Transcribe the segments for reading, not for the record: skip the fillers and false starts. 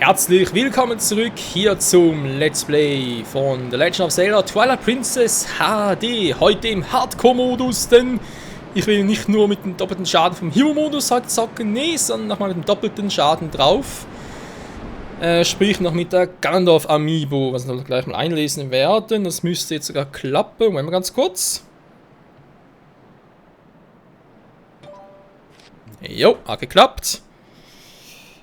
Herzlich willkommen zurück hier zum Let's Play von The Legend of Zelda Twilight Princess HD. Heute im Hardcore-Modus, denn ich will nicht nur mit dem doppelten Schaden vom Hero-Modus halt zocken, nee, sondern nochmal mit dem doppelten Schaden drauf. Sprich noch mit der Ganondorf Amiibo, was wir gleich mal einlesen werden. Das müsste jetzt sogar klappen. Moment mal ganz kurz. Jo, hat geklappt.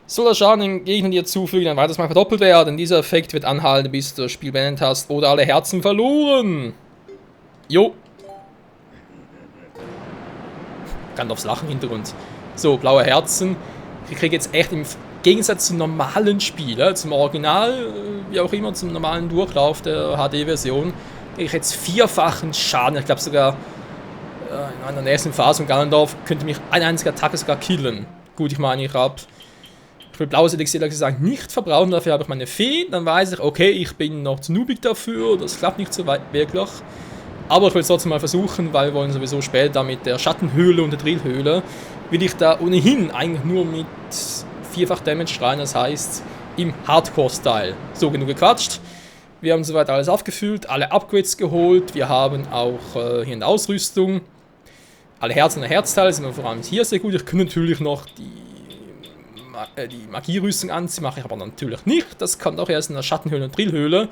Soll der Schaden den Gegnern dir zufügen, ein weiteres Mal verdoppelt werden. Dieser Effekt wird anhalten, bis du das Spiel beendet hast oder alle Herzen verloren. Jo. Gandalfs Lachen im Hintergrund. So, blaue Herzen. Ich kriege jetzt echt im Gegensatz zum normalen Spiel, zum Original, wie auch immer, zum normalen Durchlauf der HD-Version, kriege ich jetzt vierfachen Schaden. Ich glaube sogar, in einer nächsten Phase von Ganondorf könnte mich eine einzige Attacke sogar killen. Gut, ich meine, ich will blaues Elixier gesagt nicht verbrauchen, dafür habe ich meine Fee, dann weiß ich, okay, ich bin noch zu noobig dafür, das klappt nicht so weit wirklich. Aber ich will es trotzdem mal versuchen, weil wir wollen sowieso später mit der Schattenhöhle und der Drillhöhle, will ich da ohnehin eigentlich nur mit vierfach Damage rein, das heißt im Hardcore-Style. So, genug gequatscht. Wir haben soweit alles aufgefüllt, alle Upgrades geholt, wir haben auch hier in der Ausrüstung alle Herzen und Herzteile, sind wir vor allem hier sehr gut. Ich kann natürlich noch die Magierüstung anziehen, mache ich aber natürlich nicht. Das kommt auch erst in der Schattenhöhle und Drillhöhle.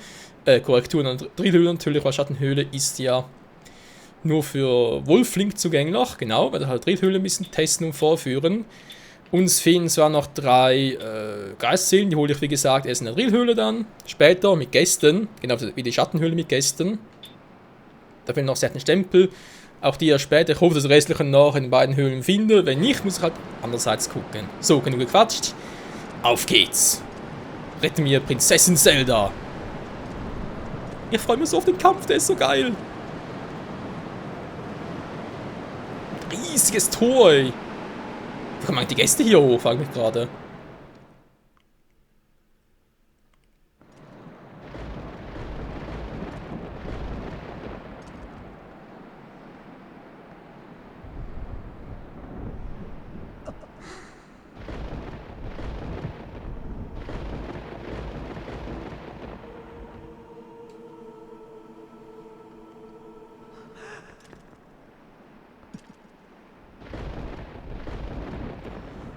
Korrektur in der Drillhöhle natürlich, weil Schattenhöhle ist ja nur für Wolflink zugänglich. Genau, weil wir halt Drillhöhle ein bisschen testen und vorführen. Uns fehlen zwar noch 3 Geistseelen, die hole ich wie gesagt erst in der Drillhöhle dann. Später mit Gästen, genau wie die Schattenhöhle mit Gästen. Da fehlen noch 7 Stempel. Auch die ja später. Ich hoffe, dass ich das Restliche noch in den beiden Höhlen finde. Wenn nicht, muss ich halt andererseits gucken. So, genug gequatscht. Auf geht's. Rette mir Prinzessin Zelda. Ich freue mich so auf den Kampf, der ist so geil. Riesiges Tor, ey. Wie kommen die Gäste hier hoch, frage ich mich gerade.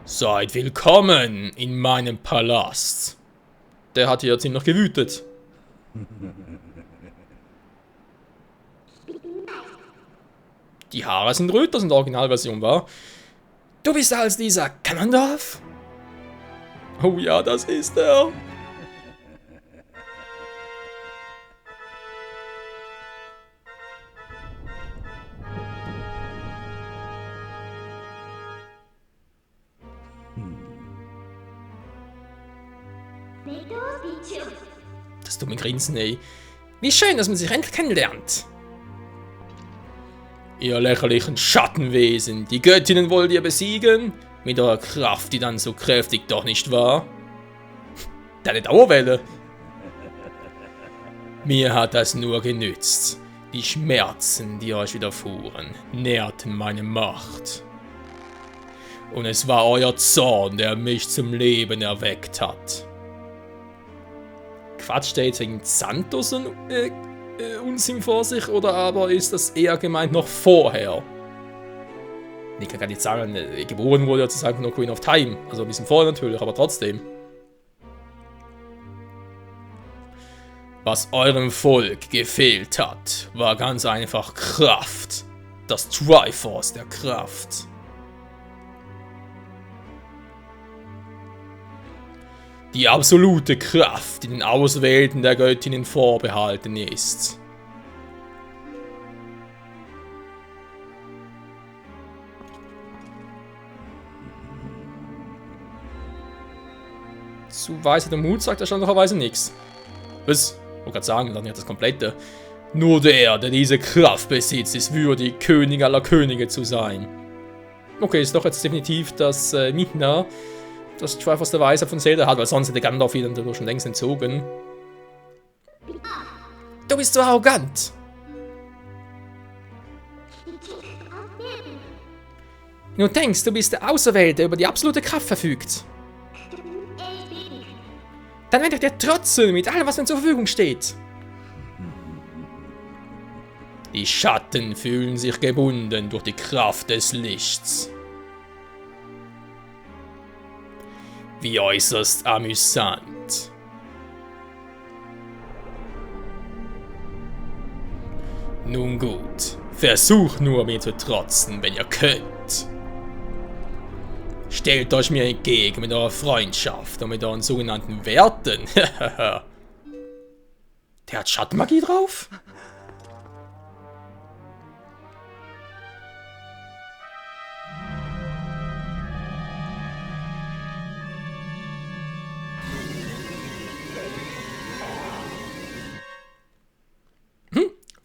Seid willkommen in meinem Palast. Der hat hier ziemlich gewütet. Die Haare sind röter, das in der Originalversion war. Du bist also dieser Ganondorf? Oh ja, das ist er. Das dumme Grinsen, ey. Wie schön, dass man sich endlich kennenlernt. Ihr lächerlichen Schattenwesen, die Göttinnen wollt ihr besiegen? Mit eurer Kraft, die dann so kräftig doch nicht war? Deine Dauerwelle. Mir hat das nur genützt. Die Schmerzen, die euch widerfuhren, nährten meine Macht. Und es war euer Zorn, der mich zum Leben erweckt hat. Quatscht der jetzt wegen Santos und Unsinn vor sich, oder aber ist das eher gemeint noch vorher? Ich kann gar nicht sagen, geboren wurde zu sagen, noch Queen of Time. Also ein bisschen vorher natürlich, aber trotzdem. Was eurem Volk gefehlt hat, war ganz einfach Kraft. Das Triforce der Kraft. Die absolute Kraft, die den Auswählten der Göttinnen vorbehalten ist. Zu Weisheit und Mut sagt erstaunlicherweise nichts. Was? Ich wollte gerade sagen, dann nicht das Komplette. Nur der diese Kraft besitzt, ist würdig, König aller Könige zu sein. Okay, ist doch jetzt definitiv, dass Midna das Triforce der Weisheit von Zelda hat, weil sonst hätte Gandalf ihn dadurch schon längst entzogen. Du bist so arrogant! Du denkst, du bist der Auserwählte, der über die absolute Kraft verfügt. Dann werdet ihr trotzen mit allem, was mir zur Verfügung steht. Die Schatten fühlen sich gebunden durch die Kraft des Lichts. Wie äußerst amüsant. Nun gut, versucht nur mir zu trotzen, wenn ihr könnt. Stellt euch mir entgegen mit eurer Freundschaft und mit euren sogenannten Werten. Der hat Schattenmagie drauf?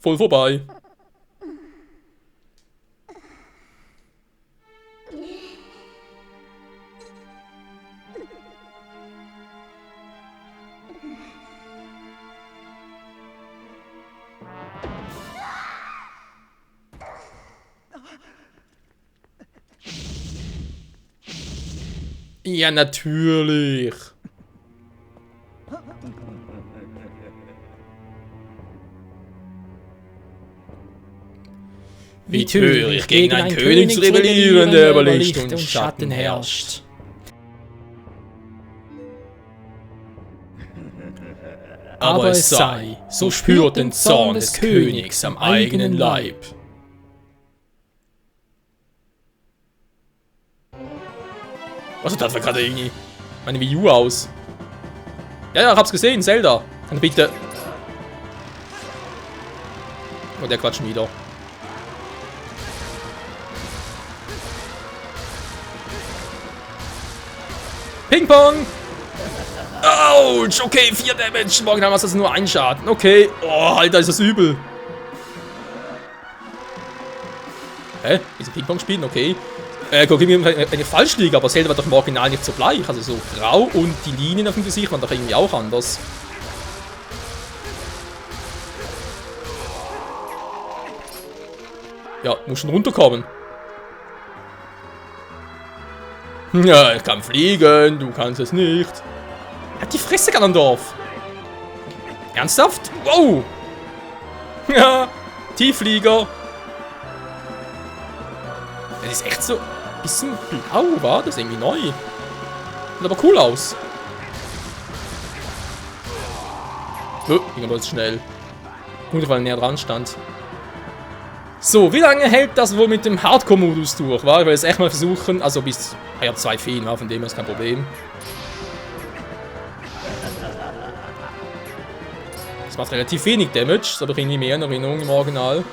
Voll vorbei. Ja, natürlich. Wie töricht gegen einen König zu rebellieren, der über Licht und Schatten herrscht. Aber es sei, so spürt den Zorn des Königs am eigenen Leib. Was sieht das gerade irgendwie meine Wii U aus? Ja, ich hab's gesehen, Zelda. Dann bitte. Oh, der quatscht wieder. Ping-Pong! Autsch! Okay, 4 Damage. Morgen haben wir das nur ein Schaden. Okay. Oh, Alter, ist das übel. Hä? Diese Ping-Pong spielen? Okay. Guck, eine falsch liege, aber Zelda war doch im Original nicht so bleich. Also so grau und die Linien auf dem Gesicht waren doch irgendwie auch anders. Ja, muss schon runterkommen. Ja, ich kann fliegen, du kannst es nicht. Hat die Fresse, Ganondorf. Ernsthaft? Wow. Ja, Tiefflieger. Das ist echt so ein bisschen blau, war das irgendwie neu. Sieht aber cool aus. Ging aber jetzt schnell. Gut, weil er näher dran stand. So, wie lange hält das wohl mit dem Hardcore-Modus durch? War? Ich will jetzt echt mal versuchen. Also bis. Ich habe 2 Feen, von dem her ist kein Problem. Das macht relativ wenig Damage, das habe ich irgendwie mehr in Erinnerung im Original.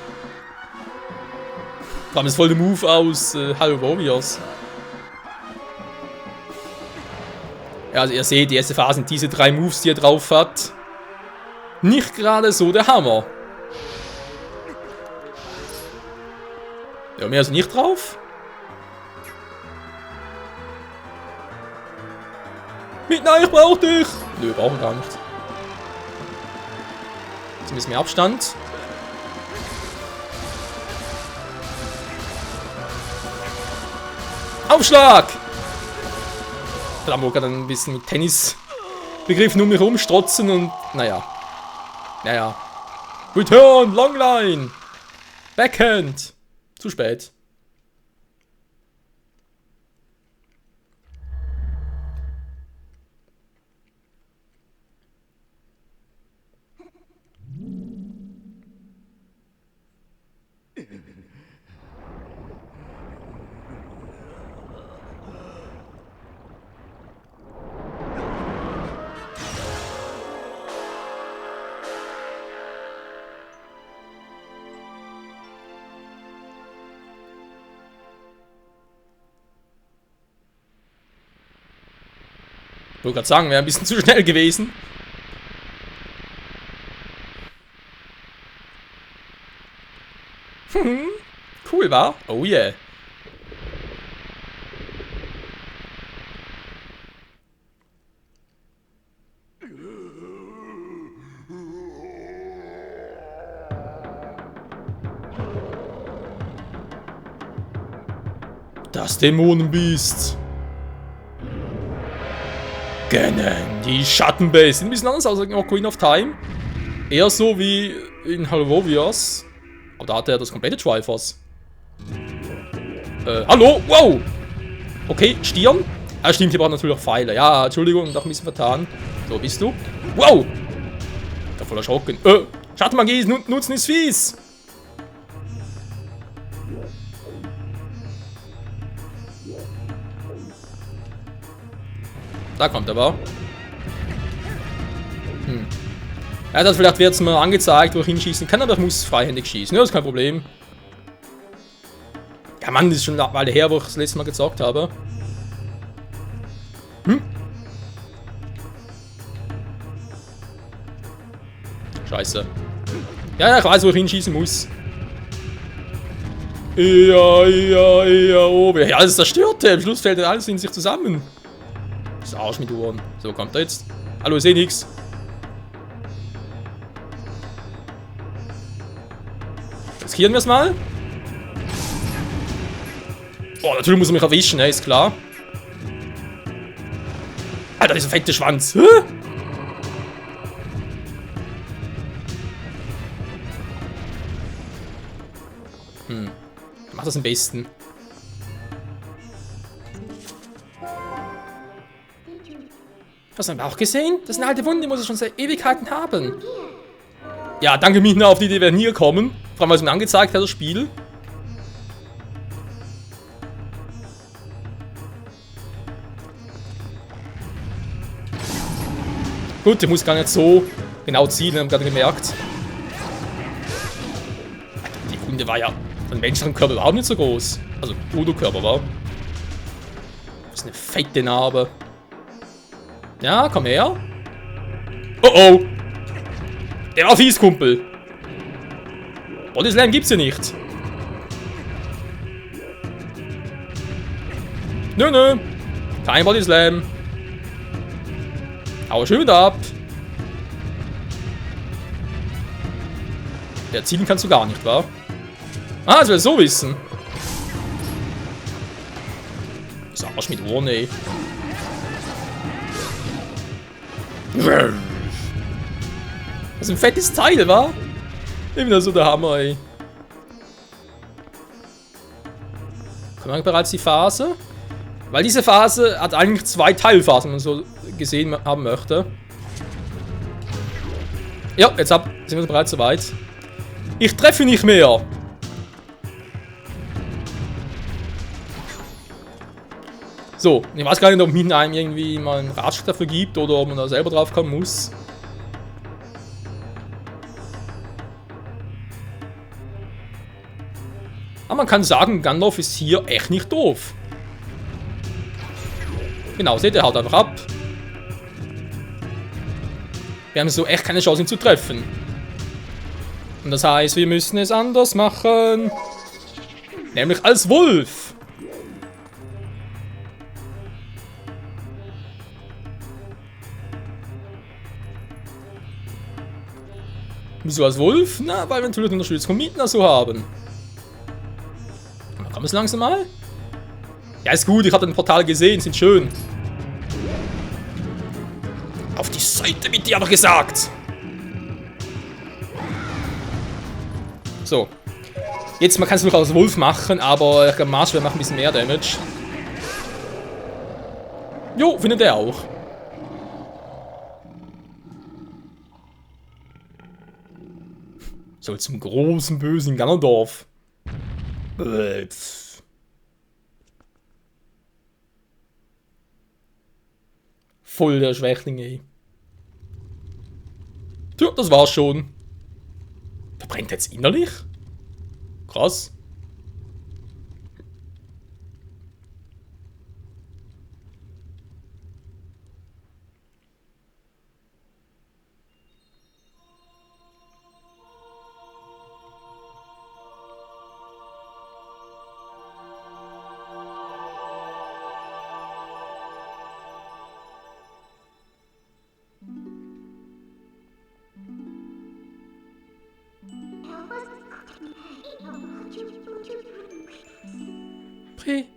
Kam jetzt voll der Move aus Hyrule Warriors. Ja, also ihr seht, die erste Phase sind diese 3 Moves, die er drauf hat. Nicht gerade so der Hammer. Ja, mehr ist nicht drauf. Nein, ich brauch dich! Nö, brauchen wir gar nicht. Jetzt ein bisschen mehr Abstand. Aufschlag! Da haben wir gerade ein bisschen mit Tennisbegriffen um mich rumstrotzen und naja. Naja. Return, Longline! Backhand! Zu spät. Ich wollte gerade sagen, wäre ein bisschen zu schnell gewesen. Cool, war? Oh yeah. Das Dämonenbiest. Ganon, die Schattenbase. Sieht ein bisschen anders aus als in Ocarina of Time. Eher so wie in Halvovias. Aber da hat er das komplette Triforce. Hallo? Wow! Okay, Stirn. Ah, stimmt, hier braucht natürlich auch Pfeile. Ja, Entschuldigung, doch ein bisschen vertan. So, bist du? Wow! Da voll erschrocken. Schattenmagie, Nutzen ist fies! Da kommt er aber. Ja, das vielleicht wird es mir angezeigt, wo ich hinschießen kann, aber ich muss freihändig schießen. Ja, das ist kein Problem. Ja, Mann, das ist schon eine Weile her, wo ich das letzte Mal gezockt habe. Scheiße. Ja, ich weiß, wo ich hinschießen muss. Ja, oben. Ja, alles zerstört. Am Schluss fällt alles in sich zusammen. Das Arsch mit Ohren. So, kommt er jetzt. Hallo, ich sehe nichts. Riskieren wir es mal. Oh, natürlich muss er mich erwischen, ne? Ist klar. Alter, dieser fette Schwanz. Hä? Macht das am besten. Hast du auch gesehen? Das ist eine alte Wunde, die muss es schon seit Ewigkeiten haben. Ja, danke Mina, auf die Idee werden hier kommen. Vor allem, weil es mir angezeigt hat, das Spiel. Gut, der muss gar nicht so genau zielen, haben wir gerade gemerkt. Die Wunde war ja von menschlichem Körper überhaupt nicht so groß. Also, Udo-Körper war. Das ist eine fette Narbe. Ja, komm her. Oh oh. Der war fies, Kumpel. Bodyslam gibt's hier nicht. Nö. Kein Bodyslam. Hau schön wieder ab. Der zielen kannst du gar nicht, wa? Ah, das will ich so wissen. Das Arsch mit Ohren, ey. Das ist ein fettes Teil, wa? Immer so der Hammer, ey. Kommt man bereits die Phase? Weil diese Phase hat eigentlich 2 Teilphasen, wenn man so gesehen haben möchte. Ja, jetzt sind wir bereits soweit. Ich treffe nicht mehr. So, ich weiß gar nicht, ob Min einem irgendwie mal einen Ratschlag dafür gibt oder ob man da selber drauf kommen muss. Aber man kann sagen, Gandalf ist hier echt nicht doof. Genau, seht ihr, haut einfach ab. Wir haben so echt keine Chance, ihn zu treffen. Und das heißt, wir müssen es anders machen. Nämlich als Wolf. Wieso als Wolf? Na, weil wir natürlich Unterstützung von Midna so haben. Kommen wir langsam mal? Ja, ist gut, ich habe ein Portal gesehen, sind schön. Auf die Seite mit dir aber gesagt. So. Jetzt, man kann es durchaus als Wolf machen, aber ich glaube, Marshall macht ein bisschen mehr Damage. Jo, findet er auch. So, zum großen, bösen Ganondorf. Voll der Schwächling, ey. Tja, das war's schon. Verbrennt jetzt innerlich? Krass.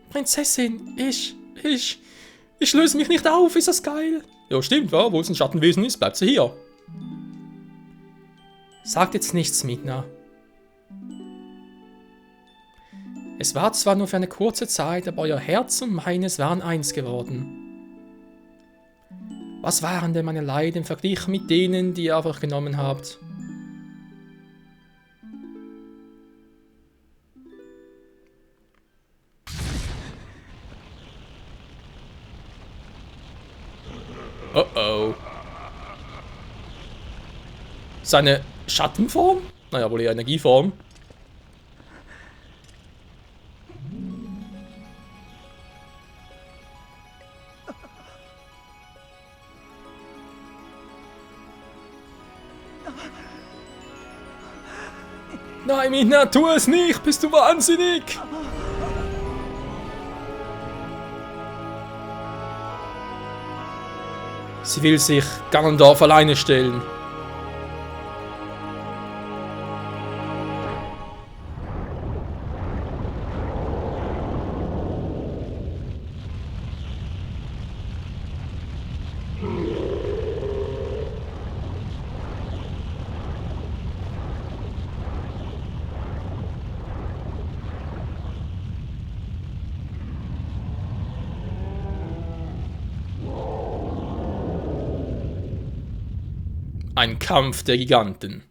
Prinzessin, ich löse mich nicht auf, ist das geil? Ja, stimmt, wa? Wo es ein Schattenwesen ist, bleibt sie hier. Sagt jetzt nichts, Midna. Es war zwar nur für eine kurze Zeit, aber euer Herz und meines waren eins geworden. Was waren denn meine Leiden verglichen mit denen, die ihr auf euch genommen habt? Oh oh. Seine Schattenform? Naja, wohl eher Energieform. Nein, Midna, tu es nicht! Bist du wahnsinnig? Sie will sich Ganondorf alleine stellen. Ein Kampf der Giganten.